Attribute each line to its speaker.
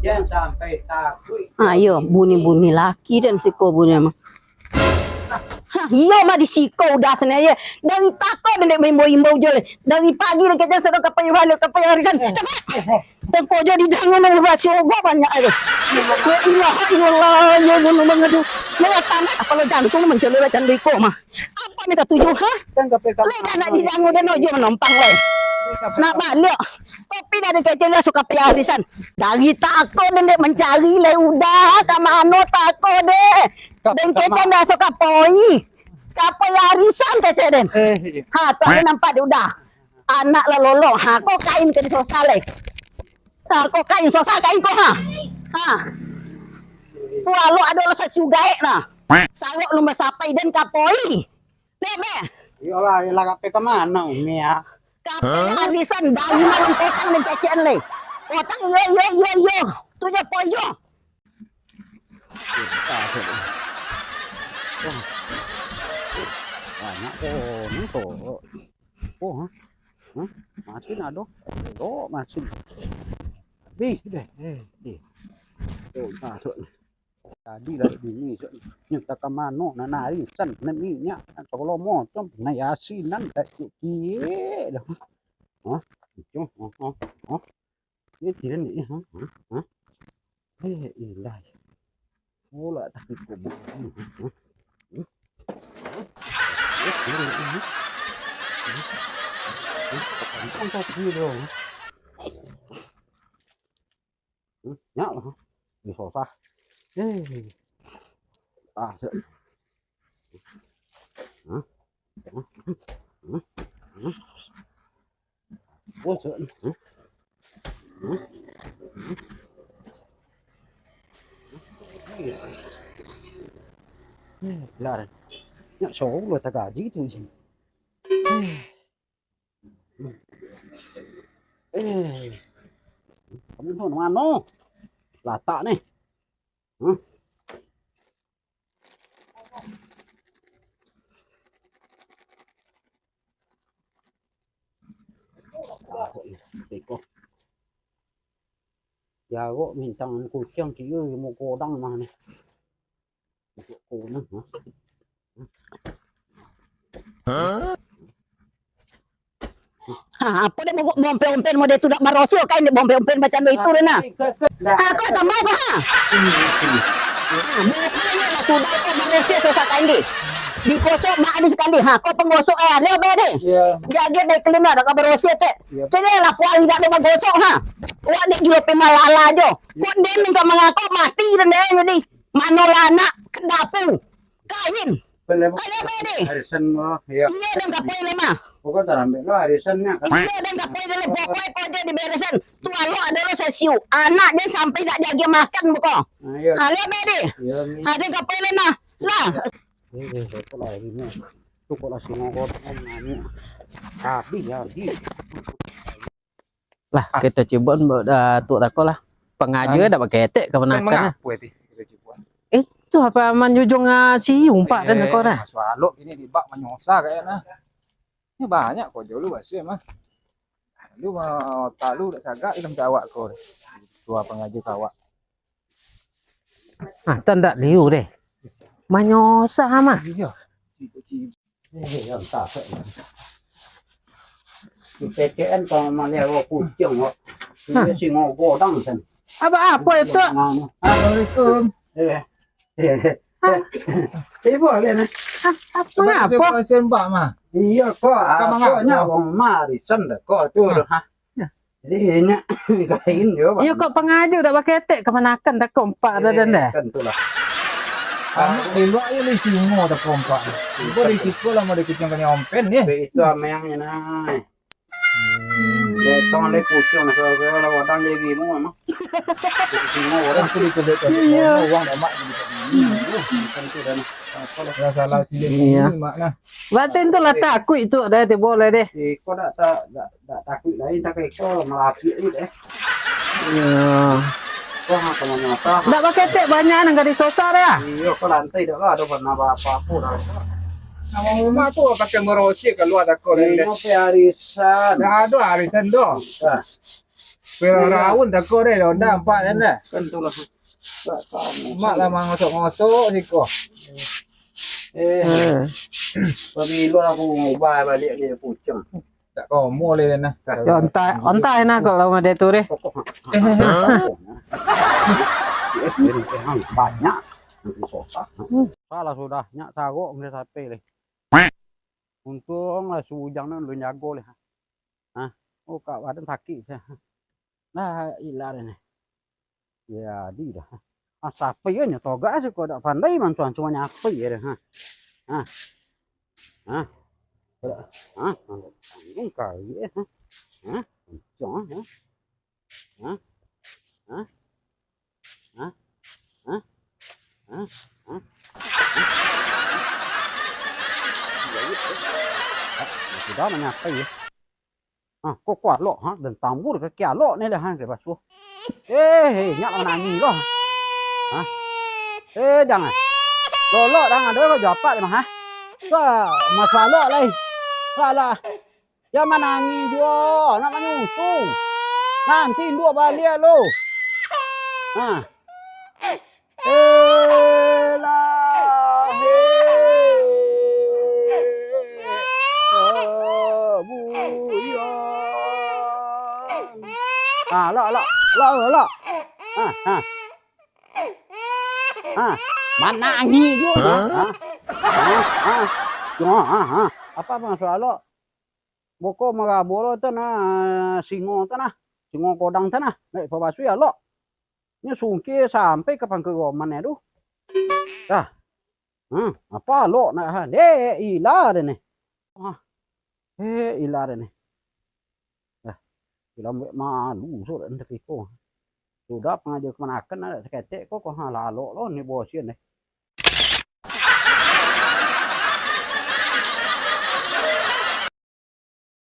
Speaker 1: Jangan sampai takut.
Speaker 2: Ayo, bunyi-bunyi laki dan siko bunyi mah. Iya mah di siko udah sebenarnya. Dari takut dan membo-imbo je. Dari pagi nak kerja sudah kapayuhan harisan. Dan kau jadi jangan nak siogo banyak aduh. Ya ilaha illallah ya mengadu. Ya tamat kalau jantung mencelur jantung iko mah. Apa ni ketujuh ha? Lek nak didangu dan ojo menumpang le. Nak balik. Kopi dari kecil dah suka harisan. Dari takut dan mencari le udah kamano takut deh. Dan kecil dah suka poi. Kapal harisan kecil den. Ha, tu ada nampak dia udah. Anak lah lolo. Ha, kau kain ke di sosa le. Ha, kau kain sosa kain kau ha. Ha. Tu lalu ada rasa sugai nah. Salok lumba sapai dan kapoi. Leme.
Speaker 1: Yolah, yolah kape kemana umi ya?
Speaker 2: Kapal harisan dari malam petang dan kecil le. Otang yo. Tu je poyo.
Speaker 1: Banyak masih nado, masih. Deh. Masuk. Tadi lah ini nyata kamano nanari san naminya kalau mau tuh na yasinan tak cie dah. Ini tidak nih ilah. Olah tapi kubur. Không có gì đâu. Nhá là đi sổ xa. Sợ. Ôi sợ. Là nhận số rồi ta cả dí thôi gì. Không thôi nó ăn nó là tạ này. Giờ gỗ mình tăng cột chân chỉ ơi một cô đăng mà này. Một cô nữa hả?
Speaker 2: Apa dia mau bompe-bompen mau dia tu dak marosio kain dia bompe-bompen macam itu deh nah. Kau tambah kau ha. Mukanya lah tu dak marosio susah kain di. Digosok mak ada sekali ha. Kau penggosok leo be deh. Dia dek kelim dah dak marosio tek. Cene lah kuali dak ada gosok ha. Wak dek jual pemalala jo. Kau dia minta mengaku mati dan dia jadi manolana kedapu kain.
Speaker 1: Harisan mah ya.
Speaker 2: Iya dan kapai lema.
Speaker 1: Bukan tarambe lo harisannya kan.
Speaker 2: Iya dan kapai dulu pokoknya kau jadi beresan. Tu lo adalah sesiu. Anak dia sampai tak jaga makan buko.
Speaker 1: Ayo.
Speaker 2: Lihat bede. Ada kapai lema. Lah.
Speaker 1: Itu lah ini. Tu kalau singokot nani. Tapi ya di.
Speaker 3: Lah kita coba tu tako lah. Pengaja dah pakai ketek kemenakan. Itu apa manjujung si umpak dan kau dah.
Speaker 4: Swalok ini di bak menyosa kayaknya. Ini banyak kok jauh lu masih mah. Lu mau talu dak sagak dalam kawak kau. Tua pengaji kawak.
Speaker 3: Tanda liu deh. Menyosa mah.
Speaker 4: Iya.
Speaker 1: Yang tak. PTN kalau malah kucing kok. Ini singokot dang sen.
Speaker 3: Apa itu?
Speaker 4: Assalamualaikum.
Speaker 1: Boleh nih.
Speaker 3: Apa?
Speaker 4: Mbak mah.
Speaker 1: Iya kok, koknya wong marisan dah kok tuh ha. Jadi ini kain yo.
Speaker 3: Iya kok pengaja udah pakai ketek kemenakan tak kompak dah dan dah.
Speaker 1: Tentulah.
Speaker 4: Kamu di luar ini singo tak kompak. Ibu di situ lah mau dikit yang ompen ya.
Speaker 1: Itu ameyangnya nah. Tong le kucing nah kalau wadang jadi gimu mah. Singo orang
Speaker 4: Aku dikebet uang mak
Speaker 1: tentu dan
Speaker 4: kalau salah
Speaker 3: Iya.
Speaker 4: mak nah.
Speaker 3: Batin tu lah takut itu dah tu boleh deh.
Speaker 1: kok tak takut lain tak kayak kok melapik ni deh.
Speaker 3: Iya.
Speaker 1: Kok apa nyata.
Speaker 3: Dak pakai ketek banyak nang di sosa dah.
Speaker 1: Iya kok lantai dah ada warna apa pun.
Speaker 4: Nama rumah tuh pakai merosi keluar tak kau
Speaker 1: Ini
Speaker 4: rendah.
Speaker 1: mau harisan.
Speaker 4: Dah ada harisan doh. Pero rawon tak kau deh, dah empat kan dah.
Speaker 1: Kan itulah. Tak tahu.
Speaker 4: Mak lah mang ngosok-ngosok siko.
Speaker 1: Pemilu aku ubah balik dia pucung.
Speaker 4: Tak kau mau le nah.
Speaker 3: Ontai na kalau ada tu deh.
Speaker 1: Banyak. Salah sudah nyak sagok nggak sampai leh. Untung lah sujang nan lu nyago leh. Hah? Oh kak badan sakit saya. Nah ilar ini. Ya di dah. Ah sampai ya toga sih kok tak pandai mancuan cuma nyapai ya dah. Hah? Hah? Hah? Tanggung kali ya. Hah? Jangan ya. Hah? Hah? Hah? Hah? Hah? Hah? Sudah menyapai ya. Ah, kok kuat lo, ha? Dan tambur ke kia lo ni lah, ha? Ke basuh. Nyak mana ni lo? Ha? Jangan. Lo jangan ada kau japat mah, ha? Kau masalah lo lagi. Lah. Ya mana ni dia? Nak menyusul. Nanti dua balik lo. Ha? Lo. Mana ni juga? Apa masalah lo? Boko magaboro tanah singo kodang tanah. Nek pabasu ya lo. Nya sungki sampai ke pangkegoman ya tuh. Apa lo nak ilar ni. Ilar ni. Bila malu so entek iko. Sudah pengajar kemanakan ada seketek kok lalu lo ni bosian ni.